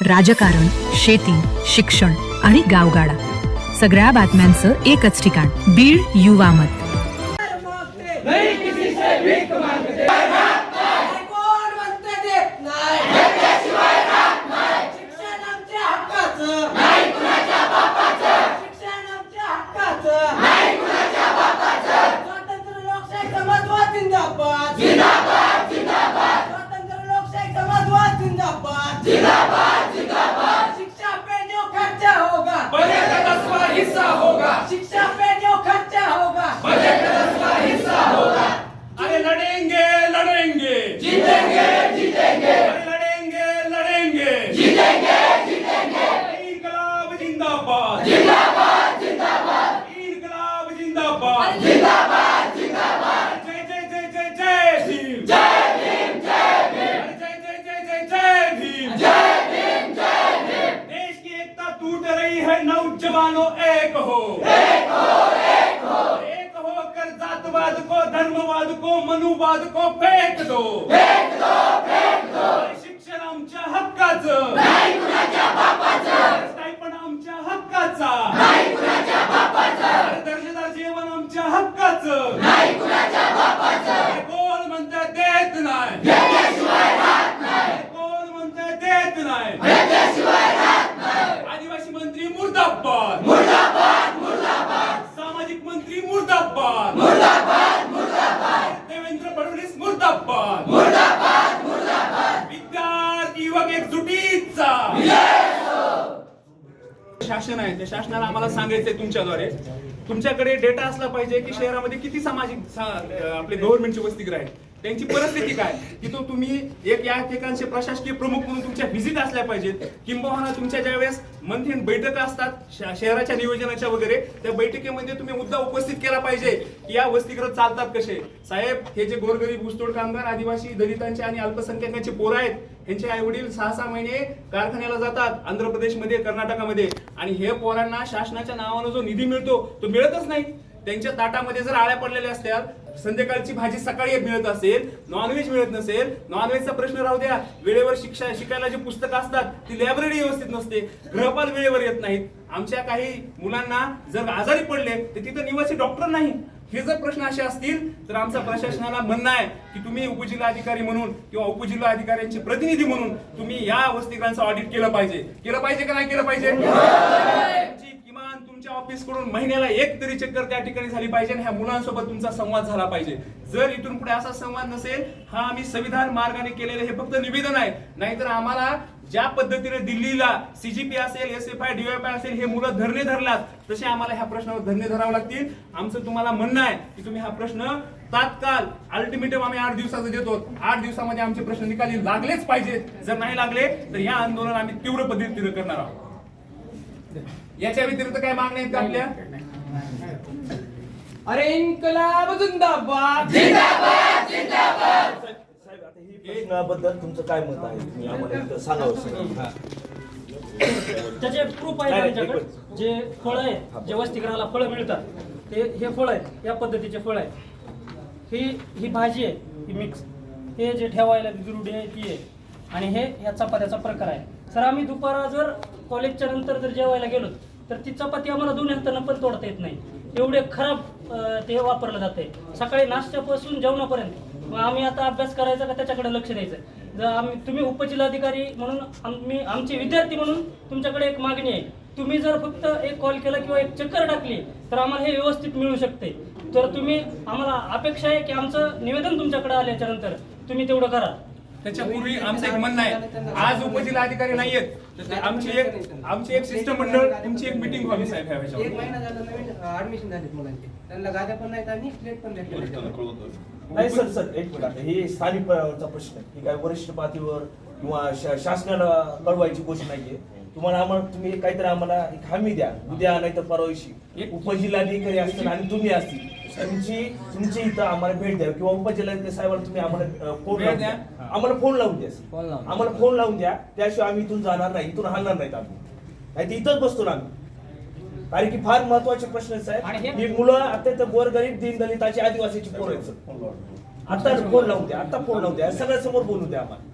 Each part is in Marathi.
राजकारण, शेती, शिक्षण आणि गावगाडा सगळ्या बातम्यांचं एकच ठिकाण, बीड युवा मत. जिंदाबाद जिंदाबाद शिक्षा पे जो खर्चा होगा बजट का 10वां हिस्सा होगा. शिक्षा पे जो खर्चा होगा बजट का 10वां हिस्सा होगा. अरे लड़ेंगे लड़ेंगे जीतेंगे जीतेंगे. अरे लड़ेंगे लड़ेंगे जीतेंगे जीतेंगे. इनकलाब जिंदाबाद जिंदाबाद जिंदाबाद. इनकलाब जिंदाबाद जिंदाबाद जिंदाबाद. जय जय जय जय जय भीम. जय भीम जय भीम. जय जय जय जय जय भीम. जय भीम जय भीम. देश की एकता टूट रही है, नौजवानों एक हो. एक हो एक हो. एक होकर जातवाद को, धर्मवाद को, मनुवाद को फेक दो. फेक दो फेक दो. शिक्षण आमच्या हक्काचं, नाही कुणाच्या बापाचं. स्टायपंड आमच्या हक्काचा, नाही कुणाच्या बापाचं. दर्जेदार जेवण आमच्या हक्काचं. नाही कुणाच्या बापाचं. कोण म्हणतं देत नाही, घेतल्याशिवाय राहत नाही. कोण म्हणतं देत नाही. घेतल्याशिवाय राहत नाही. आदिवासी मंत्री मुर्दाबाद, मुर्दाबाद मुर्दाबाद. सामाजिक मंत्री मुर्दाबाद, मुर्दाबाद मुर्दाबाद. देवेंद्र फडणवीस मुर्दाबाद. मुर्दाबाद मुर्दाबाद. विद्यार्थी युवक एकजुटीचा शासन आहे, त्या शासनाला आम्हाला सांगायचंय तुमच्याद्वारे, तुमच्याकडे डेटा असला पाहिजे की शहरामध्ये किती सामाजिक आपले गव्हर्नमेंटचे वसतिगृह आहेत, त्यांची परिस्थिती काय, की तो तुम्ही एक या ठिकाणचे प्रशासकीय प्रमुख म्हणून तुमच्या व्हिजिट असल्या पाहिजेत. किंबहुना तुमच्या ज्यावेळेस मंथली बैठका असतात शहराच्या नियोजनाच्या वगैरे, त्या बैठकीमध्ये तुम्ही मुद्दा उपस्थित केला पाहिजे की या वसतिगृह चालतात कसे. साहेब, हे जे गोरगरीब ऊसतोड कामगार, आदिवासी, दलितांचे आणि अल्पसंख्याकांचे पोरं आहेत, यांचे आई वडील 6-6 महिने कारखान्याला जातात आंध्र प्रदेशमध्ये, कर्नाटकामध्ये, आणि हे पोरांना शासनाच्या नावानं जो निधी मिळतो तो मिळतच नाही. त्यांच्या ताटामध्ये जर आळ्या पडलेल्या असतात, संध्याकाळची भाजी सकाळी मिळत असेल, नॉनव्हेज मिळत नसेल, नॉनव्हेजचा प्रश्न राहू द्या, वेळेवर शिकायला जी पुस्तकं असतात ती लायब्ररी व्यवस्थित नसते, गृहपाल वेळेवर येत नाहीत, आमच्या काही मुलांना जर आजारी पडले तर तिथं निवासी डॉक्टर नाही. हे जर प्रश्न असे असतील तर आमचा प्रशासनाला म्हणणं आहे की तुम्ही उपजिल्हा अधिकारी म्हणून किंवा उपजिल्हा अधिकाऱ्यांचे प्रतिनिधी म्हणून तुम्ही या वसतिगृहांचं ऑडिट केलं पाहिजे. केलं पाहिजे का नाही केलं पाहिजे? किमान तुमच्या ऑफिस कडून महिन्याला एक तरी चक्कर त्या ठिकाणी झाली पाहिजे आणि ह्या मुलांसोबत तुमचा संवाद झाला पाहिजे. जर इथून पुढे असा संवाद नसेल, हा आम्ही संविधान मार्गाने केलेले हे फक्त निवेदन आहे, नाहीतर आम्हाला ज्या पद्धतीने दिल्लीला सीजीपी असेल, SFI, DYFI असेल, हे मुलं धरणे धरलात, तसे आम्हाला ह्या प्रश्नावर धरणे धरावे लागतील. आमचं तुम्हाला म्हणणं आहे की तुम्ही हा प्रश्न तात्काळ, अल्टिमेटम आम्ही 8 दिवसाचं देतो, 8 दिवसामध्ये आमचे प्रश्न निकाली लागलेच पाहिजेत. जर नाही लागले तर या आंदोलन आम्ही तीव्र पद्धतीने करणार आहोत. याच्या व्यतिरिक्त काय मागण्या आहेत आपल्या? अरे इन्कलाब जिंदाबाद जिंदाबाद जिंदाबाद. साहेब, आता ही प्रश्नाबद्दल तुमचं काय मत आहे, तुम्ही आम्हाला इथं सांगावं. त्याचे प्रूफ आहे त्यांच्याकडे, जे फळ आहेत, जे वसतिगृहाला फळं मिळतात, ते हे फळ आहेत, या पद्धतीचे फळ आहेत. ही भाजी आहे, ही मिक्स, हे जे ठेवायला जुरुडी आहे ती आहे, आणि हे या चपात्याचा प्रकार आहे. सर, आम्ही दुपारा जर कॉलेजच्या नंतर जर जेवायला गेलो तर ती चपाती आम्हाला 2 हातानं पण तोडता येत नाही, एवढे खराब ते वापरलं जाते. सकाळी नाश्त्यापासून जेवणापर्यंत. मग आम्ही आता अभ्यास करायचा का त्याच्याकडे लक्ष द्यायचं? जर तुम्ही उपजिल्हाधिकारी म्हणून, आमचे विद्यार्थी म्हणून तुमच्याकडे एक मागणी आहे, तुम्ही जर फक्त एक कॉल केला किंवा एक चक्कर टाकली तर आम्हाला हे व्यवस्थित मिळू शकते. तर तुम्ही, आम्हाला अपेक्षा आहे की आमचं निवेदन तुमच्याकडे आल्याच्या नंतर तुम्ही तेवढं करा. त्याच्यापूर्वी आमचं एक म्हणणं आहे, आज उपजिल्हा अधिकारी नाहीयेत तर आमची एक शिष्टमंडळ, तुमची एक मीटिंग व्हावी साहेब. एक महिना झाला नवीन ऍडमिशन झालेत मुलांचे, त्यांना गाद्या पण नाहीत आणि प्लेट पण नाही सर, एक मिनिट. हे स्थानिक चा प्रश्न आहे, ही काय वरिष्ठ पातळीवर किंवा शासनाला कळवायची गोष्ट नाहीये. आम्हाला तुम्ही काहीतरी आम्हाला एक हमी द्या, उद्या नाही तर परवाशी उपजिल्हाधिकारी असतील आणि तुम्ही असतील, तुमची इथं आम्हाला भेट द्या किंवा उपजिल्हाधिकारी साहेबांना तुम्ही आम्हाला फोन लावून द्या, आम्हाला फोन लावून द्या, आम्हाला फोन लावून द्या. त्याशिवाय आम्ही इथून जाणार नाही, इथून हलणार नाहीत आम्ही, नाही तर इथंच बसतो ना आम्ही. कारण की फार महत्वाचे प्रश्न आहेत. ही मुलं अत्यंत गोरगरीब, दीनदलिताची, आदिवासीची पोरं आहेत. आता फोन लावून द्या, आता फोन लावून द्या, सगळ्या समोर बोलू द्या आम्हाला.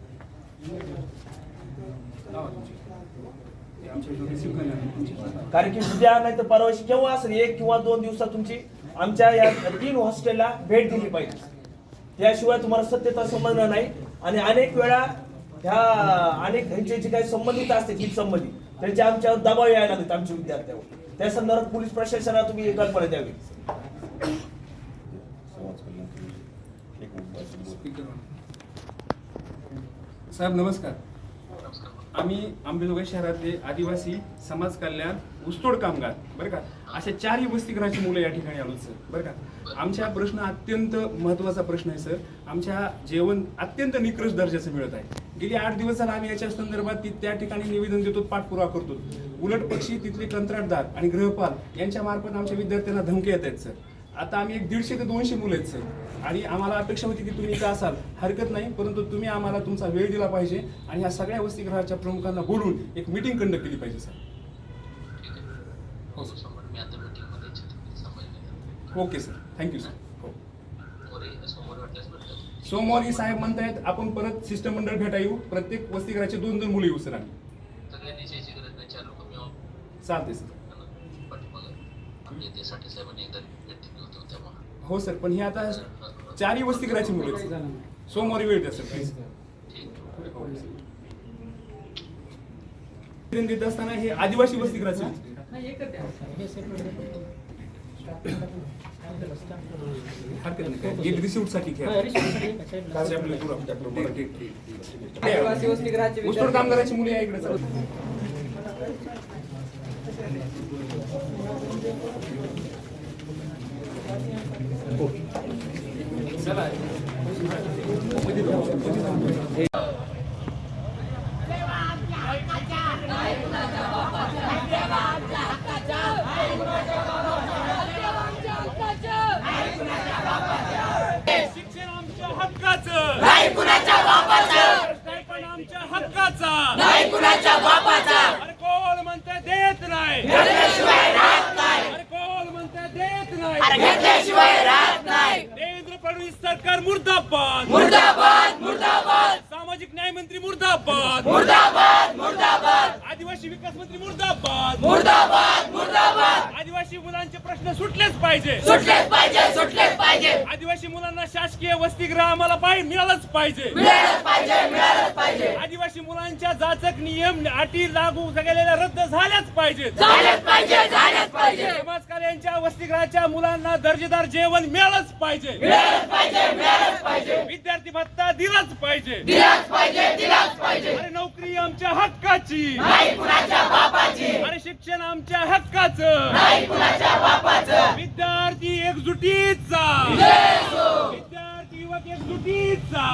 ते आमच्या इथं रिसिव्ह करणार. कारण की उद्या नाही तर परवाशी केव्हा असेल 1 किंवा 2 दिवसात तुमची आमच्या या 3 हॉस्टेलला भेट दिली पाहिजे. त्याशिवाय तुम्हाला सत्यता समजणार नाही. आणि अनेक वेळा ह्या ह्यांचे जे काही संबंधित असते हित संबंधित त्यांचे आमच्यावर दबाव यायला लागतात आमच्या विद्यार्थ्यांवर. त्या संदर्भात पोलीस प्रशासनाला तुम्ही कल्पना द्यावी. साहेब नमस्कार. आम्ही अंबेजोगाई शहरातले आदिवासी समाज कल्याण ऊसतोड कामगार बरं का अशा 4 वसतिगृहाची मुलं या ठिकाणी आलो सर बरं का. आमच्या प्रश्न अत्यंत महत्त्वाचा प्रश्न आहे सर. आमच्या जेवण अत्यंत निकृष्ट दर्जाचं मिळत आहे. गेली 8 दिवस झाला आम्ही याच्या संदर्भात त्या ठिकाणी निवेदन देतो, पाठपुरावा करतो. उलट पक्षी तिथले कंत्राटदार आणि गृहपाल यांच्या मार्फत आमच्या विद्यार्थ्यांना धमकी येत आहेत सर. आता आम्ही 150 ते 200 मुलं आहेत सर. आणि आम्हाला अपेक्षा होती की तुम्ही इथं असाल, हरकत नाही, परंतु तुम्ही आम्हाला तुमचा वेळ दिला पाहिजे आणि ह्या सगळ्या वसतिगृहाच्या प्रमुखांना बोलून एक मीटिंग कंडक्ट केली पाहिजे सर. हो sir. Okay sir, thank you sir. हो सोमवारी साहेब म्हणतायत आपण परत शिष्ट मंडळ भेटा येऊ, प्रत्येक वसतिगृहाचे 2-2 मुलं येऊ सर आम्ही. चालते सर. हो सर, पण हे आता 4 वसतिगृहाची मुलं आहेत सर. सोमवारी वेळ द्या सर प्लीज. देत असताना हे आदिवासी वसतिगृहाचे हरकत नाही, रिसिप्ट साठी घ्या. आदिवासी वसतिगृहाचे ऊसतोड कामगाराची मुले या इकडे चला. शिक्षण आमच्या हक्काचं नाही कुणाच्या बापाचं, पण आमच्या हक्काचा नाही कुणाच्या बापाचा, अरे कोण म्हणते देत नाही, घेतल्याशिवाय राहत नाही, अरे कोण म्हणते देत नाही, अरे घेतल्याशिवाय राहत नाही. देवेंद्र फडणवीस सरकार मुर्दाबाद, मुर्दाबाद मुर्दाबाद सामाजिक न्याय मंत्री मुर्दाबाद, मुर्दाबाद मुर्दाबाद आदिवासी विकास मंत्री मुर्दाबाद, मुर्दाबाद मुर्दाबाद. आदिवासी मुलांचे प्रश्न सुटलेच पाहिजे, सुटलेच पाहिजे, सुटलेच पाहिजे, आदिवासी मुलांना शासकीय वसतिगृह आम्हाला मिळालंच पाहिजे, मिळालंच पाहिजे, मिळालंच पाहिजे, आदिवासी मुलांच्या जाचक नियम अटी लागू झालेल्या रद्द झाल्याच पाहिजेत, झालंच पाहिजे, झालंच पाहिजे, समाज कल्याणच्या वसतिगृहाच्या मुलांना दर्जेदार जेवण मिळालंच पाहिजे, मिळालंच पाहिजे, मिळालंच पाहिजे, विद्यार्थी भत्ता दिलाच पाहिजे, दिलाच पाहिजे, दिलाच पाहिजे. अरे नोकरी आमच्या हक्काची, नाही कुणाच्या बापाची, अरे शिक्षण आमच्या हक्काचं, नाही कुणाच्या बापाचं. विद्यार्थी एकजुटीचा, विद्यार्थी युवक एकजुटीचा,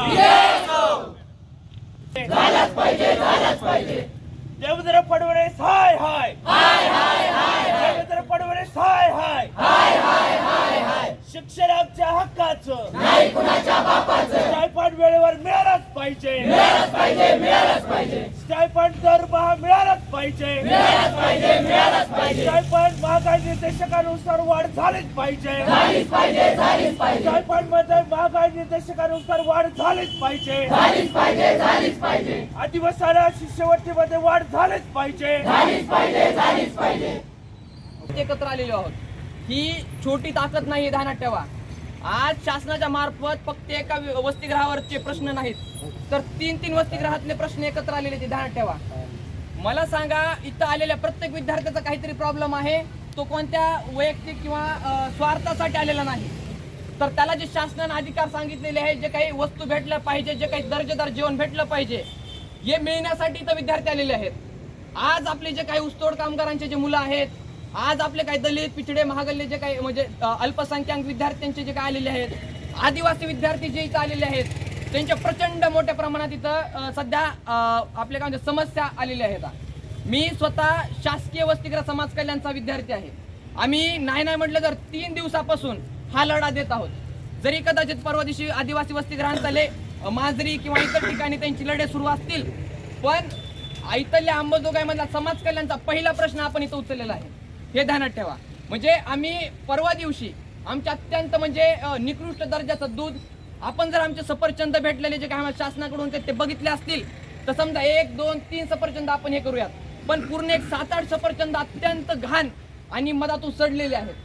झालंच पाहिजे, झालंच पाहिजे. देवेंद्र फडणवीस हाय हाय, हाय हाय हाय हाय, देवेंद्र फडणवीस हाय हाय, हाय हाय हाय हाय. शिक्षण आमच्या हक्काचं, नाही कुणाच्या बापाचं, स्टायफंड वेळेवर मिळालंच पाहिजे, मिळालंच पाहिजे, मिळालंच पाहिजे, स्टायफंड दरमहा मिळालंच पाहिजे, मिळालंच पाहिजे, मिळालंच पाहिजे, स्टायफंड महागाई निर्देशकानुसार वाढ झालीच पाहिजे, झालीच पाहिजे, झालीच पाहिजे, स्टायफंड मध्ये महागाई निर्देशकानुसार वाढ झालीच पाहिजे, झालीच पाहिजे, झालीच पाहिजे, आदिवासाला शिष्यवृत्तीमध्ये वाढ झालीच पाहिजे, झालीच पाहिजे, झालीच पाहिजे. एकत्र आलेलो आहोत. ही छोटी ताकद नाही, ध्यानात ठेवा. आज शासनाच्या मार्फत फक्त एका वसतिगृहावरचे प्रश्न नाहीत, तर 3-3 वसतिगृहातले प्रश्न एकत्र आलेले ते ध्यानात ठेवा. मला सांगा, इथं आलेल्या प्रत्येक विद्यार्थ्याचा काहीतरी प्रॉब्लेम आहे. तो कोणत्या वैयक्तिक किंवा स्वार्थासाठी आलेला नाही, तर त्याला जे शासनाने अधिकार सांगितलेले आहेत, जे काही वस्तू भेटल्या पाहिजे, जे काही दर्जेदार जेवण भेटलं पाहिजे, हे मिळण्यासाठी इथं विद्यार्थी आलेले आहेत. आज आपले जे काही ऊसतोड कामगारांचे जे मुलं आहेत, आज आपले काही दलित पिछडे महागल्ले जे काही म्हणजे अल्पसंख्याक विद्यार्थ्यांचे जे काही आलेले आहेत, आदिवासी विद्यार्थी जे इथं आलेले आहेत, त्यांच्या प्रचंड मोठ्या प्रमाणात इथं सध्या आपल्या काय म्हणजे समस्या आलेल्या आहेत. मी स्वतः शासकीय वसतिगृह समाज कल्याणचा विद्यार्थी आहे. आम्ही नाही म्हटलं तर 3 दिवसापासून हा लढा देत आहोत. जरी कदाचित परवा दिवशी आदिवासी वसतिगृहांतले माजरी किंवा इतर ठिकाणी त्यांची लढे सुरू असतील, पण इथल्या अंबाजोगाईमधला समाज कल्याणचा पहिला प्रश्न आपण इथं उचललेला आहे, हे ध्यानात ठेवा. म्हणजे आम्ही परवा दिवशी आमच्या अत्यंत म्हणजे निकृष्ट दर्जाचं दूध, आपण जर आमचे सफरचंद भेटलेले जे काय शासनाकडून ते बघितले असतील, तर समजा 1, 2, 3 सफरचंद आपण हे करूयात. पण पूर्ण एक 7-8 सफरचंद अत्यंत घाण आणि मधातून सडलेले आहेत.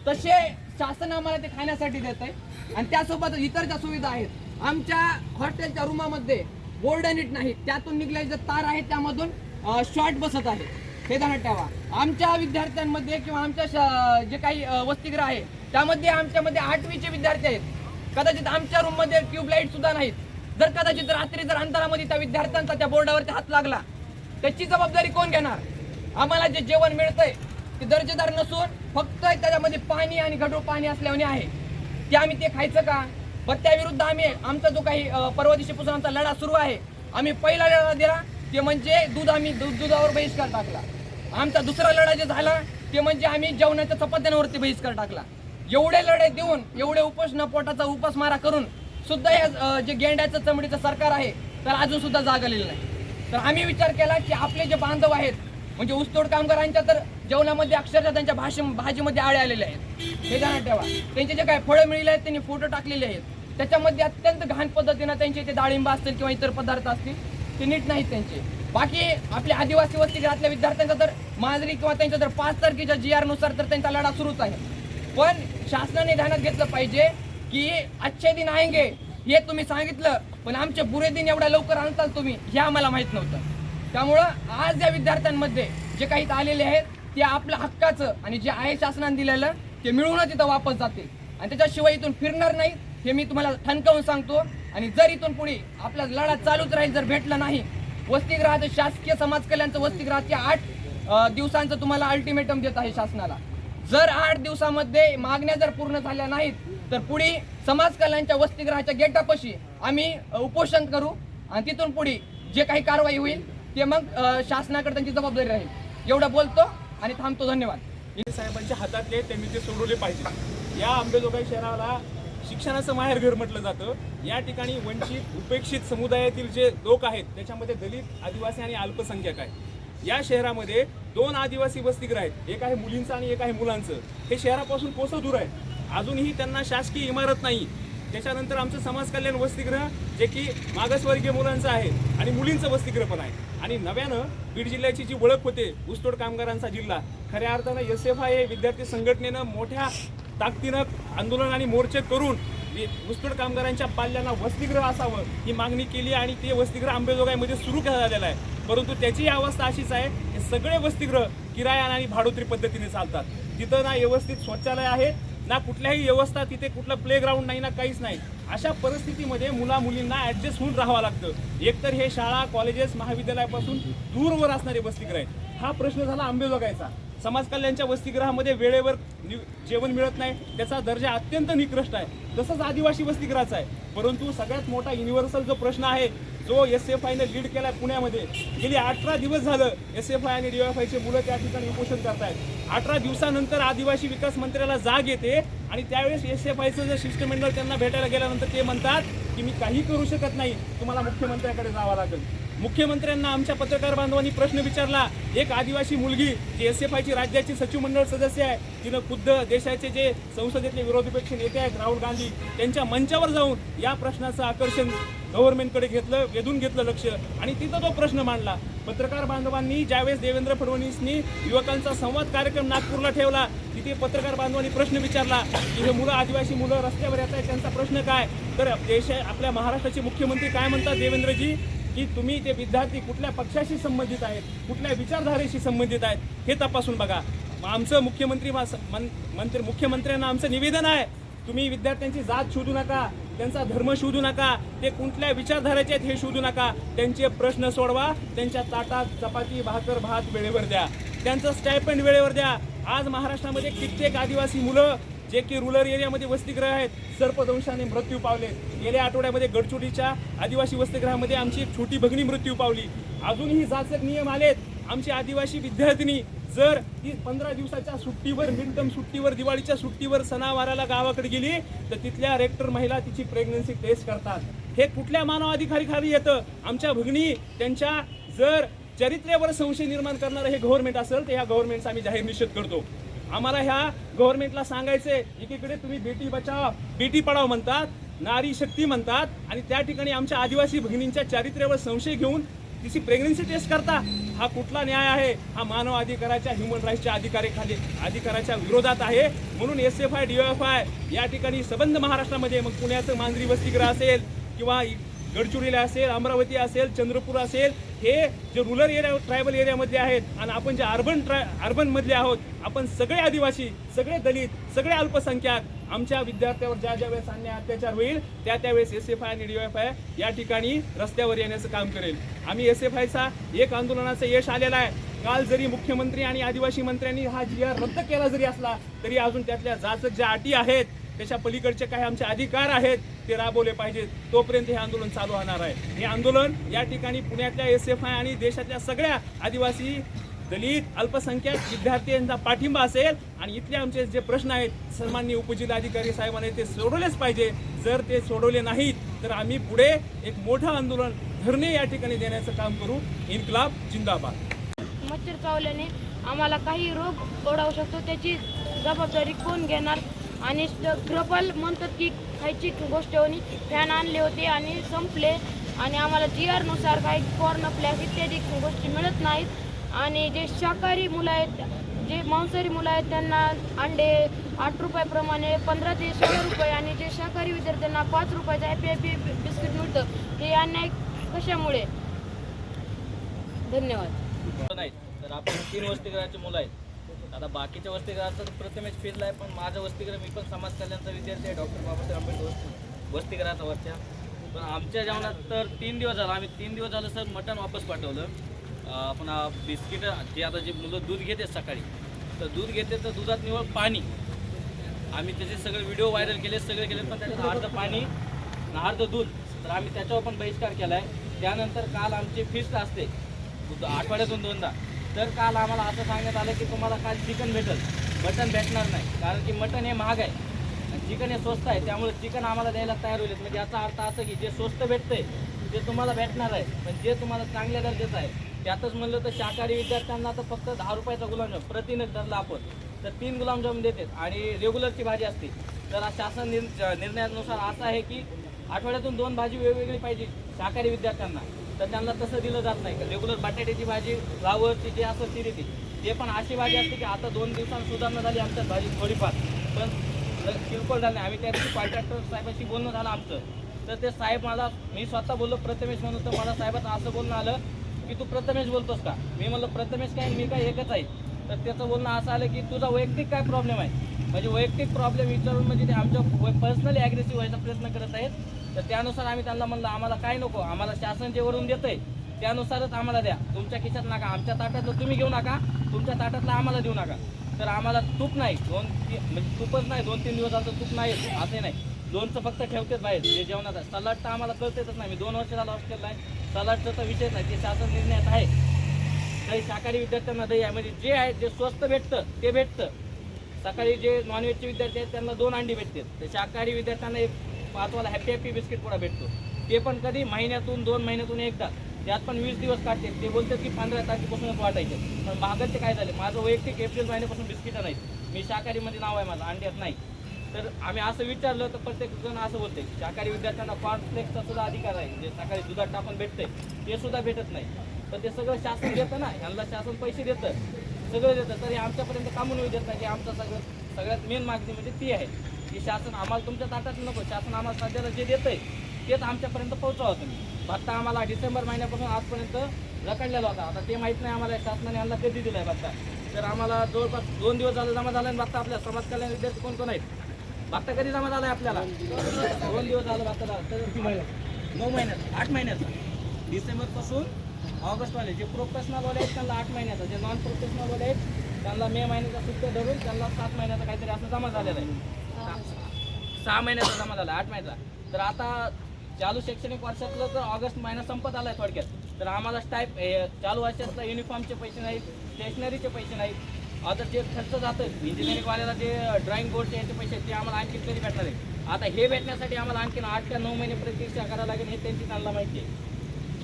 तसे शासन आम्हाला ते खाण्यासाठी देत आहे आणि त्यासोबत इतर ज्या सुविधा आहेत. आमच्या हॉटेलच्या रूमामध्ये बोर्ड नीट नाही, त्यातून निघलेले जे तार आहेत त्यामधून शॉर्ट बसत आहे, हे ध्यानात ठेवा. आमच्या विद्यार्थ्यांमध्ये किंवा आमच्या जे काही वसतिगृह आहे त्यामध्ये आमच्यामध्ये 8वीचे विद्यार्थी आहेत. कदाचित आमच्या रूममध्ये ट्यूबलाईट सुद्धा नाहीत. जर कदाचित रात्री जर अंधारामध्ये त्या विद्यार्थ्यांचा त्या बोर्डावरती हात लागला, त्याची जबाबदारी कोण घेणार? आम्हाला जे जेवण मिळतंय ते दर्जेदार नसून फक्त त्याच्यामध्ये पाणी आणि गढूळ पाणी असल्याने आहे, ते आम्ही ते खायचं का? पण त्याविरुद्ध आम्ही आमचा जो काही परवा दिवशीपासून आमचा लढा सुरू आहे. आम्ही पहिला लढा दिला ते म्हणजे दुधावर बहिष्कार टाकला. आमचा दुसरा लढा जे झाला ते म्हणजे आम्ही जेवणाच्या चपात्यांवरती बहिष्कार टाकला. एवढे लढे देऊन, एवढे उपोषण पोटाचा उपासमारा करून सुद्धा या जे गेंड्याचं चमडीचं सरकार आहे तर अजून सुद्धा जागलेलं नाही. तर आम्ही विचार केला की आपले जे बांधव आहेत म्हणजे ऊसतोड कामगारांच्या तर जेवणामध्ये अक्षरशः त्यांच्या भाजीमध्ये आळे आलेले आहेत, हे ध्यानात ठेवा. त्यांचे जे काही फळं मिळाले आहेत त्यांनी फोटो टाकलेले आहेत, त्याच्यामध्ये अत्यंत घाण पद्धतीनं त्यांचे ते डाळिंब असतील किंवा इतर पदार्थ असतील ते नीट नाहीत त्यांचे. बाकी आपल्या आदिवासी वसतिगृहातल्या विद्यार्थ्यांचा तर माजरी किंवा त्यांच्या तर 5 तारखेच्या GR नुसार तर त्यांचा लढा सुरूच आहे. पण शासनाने ध्यानात घेतलं पाहिजे की अच्छे दिन आएंगे हे तुम्ही सांगितलं, पण आमचे बुरे दिन एवढ्या लवकर आणताल तुम्ही हे आम्हाला माहित नव्हतं. त्यामुळं आज या विद्यार्थ्यांमध्ये जे काही आलेले आहेत ते आपल्या हक्काचं आणि जे आहे शासनाने दिलेलं ते मिळूनच इथं वापस जातील आणि त्याच्याशिवाय इथून फिरणार नाहीत, हे मी तुम्हाला ठणकावून सांगतो. आणि जर इथून पुढे आपला लढा चालूच राहील, जर भेटलं नाही वसतिगृहाचं शासकीय समाज कल्याणचं वसतिगृहाच्या 8 दिवसांचं तुम्हाला अल्टिमेटम देत आहे शासनाला. जर 8 दिवसामध्ये मागण्या जर पूर्ण झाल्या नाहीत तर पुढे समाज कल्याणच्या वसतिगृहाच्या गेटापाशी आम्ही उपोषण करू आणि तिथून पुढे जे काही कारवाई होईल ते मग शासनाकडे त्यांची जबाबदारी राहील. एवढं बोलतो आणि थांबतो. धन्यवाद. साहेबांच्या हातातले त्यांनी ते सोडवले पाहिजे. या अंबेजोगाई शहराला शिक्षणाचं माहेरघर म्हटलं जातं. या ठिकाणी वंचित उपेक्षित समुदायातील जे लोक आहेत त्याच्यामध्ये दलित, आदिवासी आणि अल्पसंख्याक आहे. या शहरामध्ये 2 आदिवासी वसतिगृह आहेत, एक आहे मुलींचं आणि एक आहे मुलांचं. हे शहरापासून कोसं दूर आहे, अजूनही त्यांना शासकीय इमारत नाही. त्याच्यानंतर आमचं समाज कल्याण वसतिगृह जे की मागासवर्गीय मुलांचं आहे आणि मुलींचं वसतिगृह पण आहे. आणि नव्यानं बीड जिल्ह्याची जी ओळख होते ऊसतोड कामगारांचा जिल्हा, खऱ्या अर्थानं SFI विद्यार्थी संघटनेनं मोठ्या ताकदीनं आंदोलन आणि मोर्चे करून ऊसतोड कामगारांच्या पाल्यांना वसतिगृह असावं ही मागणी केली आणि ते वसतिगृह अंबेजोगाईमध्ये सुरू झालेलं आहे. परंतु त्याची अवस्था अशीच आहे, हे सगळे वसतिगृह किराया आणि भाडोत्री पद्धतीने चालतात. तिथं ना व्यवस्थित शौचालय आहे, ना कुठल्याही व्यवस्था, तिथे कुठलं प्लेग्राऊंड नाही, ना काहीच नाही. अशा परिस्थितीमध्ये मुलींना ॲडजस्ट होऊन राहावं लागतं. एकतर हे शाळा, कॉलेजेस, महाविद्यालयापासून दूरवर असणारे वसतिगृह आहेत. हा प्रश्न झाला अंबेजोगाईचा. समाज कल्याणच्या वसतिगृहामध्ये वेळेवर जेवण मिळत नाही, त्याचा दर्जा अत्यंत निकृष्ट आहे. तसंच आदिवासी वसतिगृहाचा आहे. परंतु सगळ्यात मोठा युनिव्हर्सल जो प्रश्न आहे जो SFIने लीड केला पुण्यामध्ये, गेली 18 दिवस झालं SFI आणि DYFIचे मुलं त्या ठिकाणी उपोषण करतायत. 18 दिवसानंतर आदिवासी विकास मंत्र्याला जाग येते आणि त्यावेळेस SFIचं जे शिष्टमंडळ त्यांना भेटायला गेल्यानंतर ते म्हणतात की मी काही करू शकत नाही, तुम्हाला मुख्यमंत्र्याकडे जावं लागेल. मुख्यमंत्र्यांना आमच्या पत्रकार बांधवांनी प्रश्न विचारला. एक आदिवासी मुलगी जी SFIची राज्याची सचिव मंडळ सदस्य आहे, तिनं खुद्द देशाचे जे संसदेतले विरोधी पक्ष नेते आहेत राहुल गांधी त्यांच्या मंचावर जाऊन या प्रश्नाचं आकर्षण गव्हर्नमेंटकडे घेतलं, वेधून घेतलं लक्ष आणि तिथं तो प्रश्न मांडला. पत्रकार बांधवांनी ज्यावेळेस देवेंद्र फडणवीसनी युवकांचा संवाद कार्यक्रम नागपूरला ठेवला, तिथे पत्रकार बांधवांनी प्रश्न विचारला की हे मुलं, आदिवासी मुलं रस्त्यावर येत आहेत, त्यांचा प्रश्न काय? तर आपल्या महाराष्ट्राचे मुख्यमंत्री काय म्हणतात देवेंद्रजी की तुम्ही ते विद्यार्थी कुठल्या पक्षाशी संबंधित आहेत, कुठल्या विचारधारेशी संबंधित आहेत हे तपासून बघा. आमचं मुख्यमंत्र्यांना आमचं निवेदन आहे, तुम्ही विद्यार्थ्यांची जात शोधू नका, त्यांचा धर्म शोधू नका, ते कुठल्या विचारधारेचे आहेत हे शोधू नका, त्यांचे प्रश्न सोडवा. त्यांच्या ताटात चपाती, भाकर, भात वेळेवर द्या, त्यांचं स्टायपेंड वेळेवर द्या. आज महाराष्ट्रामध्ये कित्येक आदिवासी मुलं जे की रुरल एरियामध्ये वसतिगृह आहेत सर्पदंशाने मृत्यू पावले. गेल्या आठवड्यामध्ये गडचिरोलीच्या आदिवासी वसतिगृहामध्ये आमची एक छोटी भगिनी मृत्यू पावली. अजूनही जाचक नियम आलेत. आमची आदिवासी विद्यार्थिनी जर ती 15 दिवसाच्या सुट्टीवर, मिडटर्म सुट्टीवर, दिवाळीच्या सुट्टीवर सणावाराला गावाकडे गेली तर तिथल्या रेक्टर महिला तिची प्रेग्नन्सी टेस्ट करतात. हे कुठल्या मानवाधिकारी खाली येतं? आमच्या भगिनी त्यांच्या जर चरित्र्यावर संशय निर्माण करणारं हे गव्हर्नमेंट असेल तर ह्या गव्हर्नमेंटचा आम्ही जाहीर निषेध करतो. आम्हाला ह्या गव्हर्नमेंटला सांगायचंय, एकीकडे तुम्ही बेटी बचाव बेटी पढाव म्हणतात, नारी शक्ती म्हणतात आणि त्या ठिकाणी आमच्या आदिवासी भगिनींच्या चारित्र्यावर संशय घेऊन तिची प्रेग्नन्सी टेस्ट करता. हा कुठला न्याय आहे? हा मानव अधिकाराच्या, ह्युमन राईट्सच्या अधिकाराच्या विरोधात आहे. म्हणून SFI DOFI या ठिकाणी सबंध महाराष्ट्रामध्ये, मग पुण्याचं मांजरी वसतिगृह असेल किंवा गडचिरोली असेल, अमरावती असेल, चंद्रपूर असेल, हे जे रूरल एरिया, ट्रायबल एरियामधले आहेत आणि आपण जे अर्बन मधले आहोत, आपण सगळे आदिवासी, सगळे दलित, सगळे अल्पसंख्याक, आमच्या विद्यार्थ्यावर ज्या वेळेस अन्याय अत्याचार होईल त्यावेळेस SFI आणि DOFI या ठिकाणी रस्त्यावर येण्याचं काम करेल. आम्ही SFIचा एक आंदोलनाचं यश आलेलं आहे. काल जरी मुख्यमंत्री आणि आदिवासी मंत्र्यांनी हा GR रद्द केला जरी असला तरी अजून त्यातल्या जाचक ज्या अटी आहेत, त्याच्या पलीकडचे काही आमचे अधिकार आहेत ते राबवले पाहिजेत. तोपर्यंत हे आंदोलन चालू राहणार आहे. हे आंदोलन या ठिकाणी पुण्यातल्या SFI आणि देशातल्या सगळ्या आदिवासी, दलित, अल्पसंख्याक विद्यार्थ्यांचा पाठिंबा असेल आणि इथले आमचे जे प्रश्न आहेत सन्माननीय उपजिल्हाधिकारी साहेबांनी ते सोडवलेच पाहिजे. जर ते सोडवले नाहीत तर आम्ही पुढे एक मोठं आंदोलन, धरणे या ठिकाणी देण्याचं काम करू. इन्क्लाब जिंदाबाद. मच्छर चावल्याने आम्हाला काही रोग ओढावू शकतो, त्याची जबाबदारी कोण घेणार? आणि ग्लोबल म्हणतात की खायची गोष्ट होती, फॅन आणले होते आणि संपले आणि आम्हाला GR नुसार काही कॉर्न फ्लॅक्स इत्यादी गोष्टी मिळत नाहीत. आणि जे शाकाहारी मुलं आहेत, जे मांसाहारी मुलं आहेत त्यांना अंडे 8 रुपयाप्रमाणे 15 ते 16 रुपये आणि जे शाकाहारी विद्यार्थ्यांना 5 रुपयाचं हॅपी बिस्किट मिळतं. हे अन्याय कशामुळे? धन्यवाद. नाही तर आपण 3 वसतिगृहाचे मुलं आहेत. आता बाकीच्या वसतिगृहाचं प्रथमेश फिरला आहे, पण माझं वसतिगृह, मी पण समाज कल्याणचा विद्यार्थी आहे, डॉक्टर बाबासाहेब आंबेडकर वसतिगृहाचा वरच्या. पण आमच्या जेवणात तर 3 दिवस झालं, आम्ही 3 दिवस झालं सर मटण वापस पाठवलं. आपण बिस्किटं जे आता जे मुलं दूध घेते सकाळी, तर दूध घेते तर दुधात निवळ पाणी, आम्ही त्याचे सगळे व्हिडिओ व्हायरल केले, सगळे केले, पण त्याच्यात अर्ध पाणी अर्ध दूध, तर आम्ही त्याच्यावर पण बहिष्कार केला आहे. त्यानंतर काल आमची फिस्ट असते आठवड्यातून 2दा, तर काल आम्हाला असं सांगण्यात आलं की तुम्हाला काल चिकन भेटेल, मटण भेटणार नाही, कारण की मटण हे महाग आहे आणि चिकन हे स्वस्त आहे. त्यामुळे चिकन आम्हाला द्यायला तयार होईल. म्हणजे याचा अर्थ असं की जे स्वस्त भेटतंय ते तुम्हाला भेटणार आहे, पण जे तुम्हाला चांगल्या दर्जाचं आहे त्यातच म्हणलं तर शाकाहारी विद्यार्थ्यांना तर फक्त 10 रुपयाचा गुलाबजाम प्रतिनग धरला आपण तर 3 गुलाबजाम देतात आणि रेग्युलरची भाजी असते. तर शासन निर्णयानुसार असं आहे की आठवड्यातून 2 भाजी वेगवेगळी पाहिजे शाकाहारी विद्यार्थ्यांना, तर त्यांना तसं दिलं जात नाही. रेग्युलर बटाट्याची भाजी, फ्लावरची जे असं ती देते, ते पण अशी भाजी असते की आता 2 दिवसांत सुधारणा झाली आमच्यात भाजी थोडीफार, पण किरकोळ झालं नाही. आम्ही त्या दिवशी कॉन्ट्रॅक्टर साहेबांशी बोलणं झालं आमचं, तर ते साहेब मला, मी स्वतः बोललो प्रथमेश म्हणून, तर मला साहेबांचं असं बोलणं आलं की तू प्रथमेश बोलतोस का? मी म्हणलं प्रथमेश काय, मी काय एकच आहे. तर त्याचं बोलणं असं आलं की तुझा वैयक्तिक काय प्रॉब्लेम आहे, म्हणजे वैयक्तिक प्रॉब्लेम विचारून म्हणजे ते आमच्या पर्सनली ॲग्रेसिव्ह व्हायचा प्रयत्न करत आहेत. तर त्यानुसार आम्ही त्यांना म्हणलं आम्हाला काय नको, आम्हाला शासन जे वरून देतं आहे त्यानुसारच आम्हाला द्या, तुमच्या खिशात नका, आमच्या ताटातलं तुम्ही घेऊ नका, तुमच्या ताटातलं आम्हाला देऊ नका. तर आम्हाला तूप नाही, म्हणजे तूपच नाही, 2-3 दिवस झालं तूप नाही, असे नाही, लोणचं फक्त ठेवतेच बाहेर जे जेवणात. सलाड तर आम्हाला कळतेच नाही, मी 2 वर्ष झालं हॉस्टेलला आहे, सलाडचा तर विषयच नाही, ते शासन निर्णयात आहे. काही शाकाहारी विद्यार्थ्यांना दही आहे, म्हणजे जे आहे जे स्वस्त भेटतं ते भेटतं. सकाळी जे नॉनव्हेजचे विद्यार्थी आहेत त्यांना 2 अंडी भेटतात, तर शाकाहारी विद्यार्थ्यांना एक 5वाला हॅपी बिस्किट पुडा भेटतो, ते पण कधी महिन्यातून 2 महिन्यातून एकदा, त्यात पण 20 दिवस काढते. ते बोलतात की 15 तारखेपासूनच वाटायचे, पण महागाचे काय झाले, माझं वैयक्तिक एप्रिल महिन्यापासून बिस्किटं नाहीत, मी शाकाहारीमध्ये नाव आहे माझं, अंड्यात नाही. तर आम्ही असं विचारलं तर प्रत्येक जण असं बोलते शाकाहारी विद्यार्थ्यांना कॉर्नफ्लेक्सचा सुद्धा अधिकार आहे, जे सकाळी दुधात टाकून भेटते ते सुद्धा भेटत नाही. तर ते सगळं शासन देतं ना, ह्यांना शासन पैसे देतं, सगळं देतं, तरी आमच्यापर्यंत कामून येऊ देत नाही. की आमचं सगळ्यात मेन मागणी म्हणजे ती आहे की शासन आम्हाला तुमच्या ताटात नको, शासन आम्हाला सध्याला जे देतं आहे तेच आमच्यापर्यंत पोहोचवा तुम्ही. भत्ता आम्हाला डिसेंबर महिन्यापासून आजपर्यंत रखडलेला होता, आता ते माहीत नाही आम्हाला शासनाने यांना कधी दिला आहे भत्ता. तर आम्हाला जवळपास 2 दिवस झालं जमा झाला आहे भत्ता. आपल्या समाज कल्याण विद्यार्थी कोण कोण आहेत, भत्ता कधी जमा झाला आहे आपल्याला? 2 दिवस झालं भत्ता झाला, तर 9 महिन्यात 8 महिन्याचा, डिसेंबरपासून ऑगस्टवाले जे प्रोफेशनलवाले आहेत त्यांना 8 महिन्याचा, जे नॉन प्रोफेशनलवाले आहेत त्यांना मे महिन्याचा सुट्ट्या धरून त्यांना 7 महिन्याचा काहीतरी असं जमा झालेला आहे, 6 महिन्याचा जमा झाला 8 महिन्याचा. तर आता चालू शैक्षणिक वर्षातलं तर ऑगस्ट महिना संपत आला आहे थोडक्यात, तर आम्हाला चालू वर्षातला युनिफॉर्मचे पैसे नाहीत, स्टेशनरीचे पैसे नाहीत. आता जे खर्च जातं इंजिनिअरिंगवाल्याला जे ड्रॉइंग बोर्डचे याचे पैसे ते आम्हाला आणखी कधी भेटणार आहे. आता हे भेटण्यासाठी आम्हाला आणखी 8 ते 9 महिने प्रतीक्षा करायला लागेल, हे त्यांची त्यांना माहिती आहे.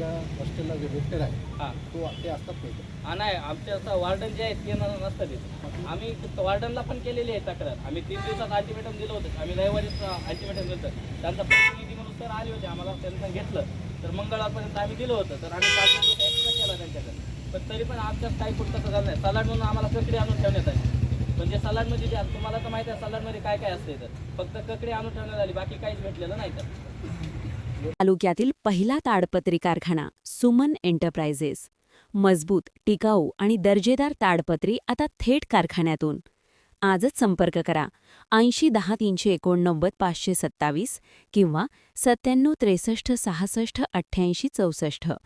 हॉस्टेलला जे भेटलेला आहे हां ते असतात नाही नाही, आमच्या असं वार्डन जे आहेत ते नसतं ते. आम्ही वार्डनला पण केलेली आहे तक्रार, आम्ही 3 दिवसात अल्टिमेटम दिलं होतं, आम्ही रविवारीच अल्टिमेटम दिलं होतं. त्यांचा प्रतिनिधी म्हणून सर आले होते, आम्हाला त्यांचं घेतलं, तर मंगळवारपर्यंत आम्ही दिलं होतं. तर आम्ही 5 दिवस एक्स्ट्रा केला त्यांच्याकडे, पण तरी पण आमच्यात काही पूर्तता झालं नाही. सलाड म्हणून आम्हाला ककडी आणून ठेवण्यात आली. म्हणजे सलाडमध्ये जे तुम्हाला तर माहिती आहे सलाडमध्ये काय काय असते, तर फक्त ककडी आणून ठेवण्यात आली, बाकी काहीच भेटलेलं नाही. तर तालुक्यातील पहिला ताडपत्री कारखाना सुमन एंटरप्राइजेस. मजबूत, टिकाऊ आणि दर्जेदार ताडपत्री आता थेट कारखान्यातून. आजच संपर्क करा 80 10 389 527 किंवा 97 63 66 88 64.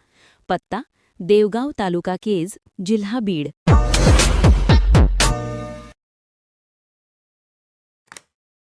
पत्ता देवगाव, तालुका केज, जिल्हा बीड.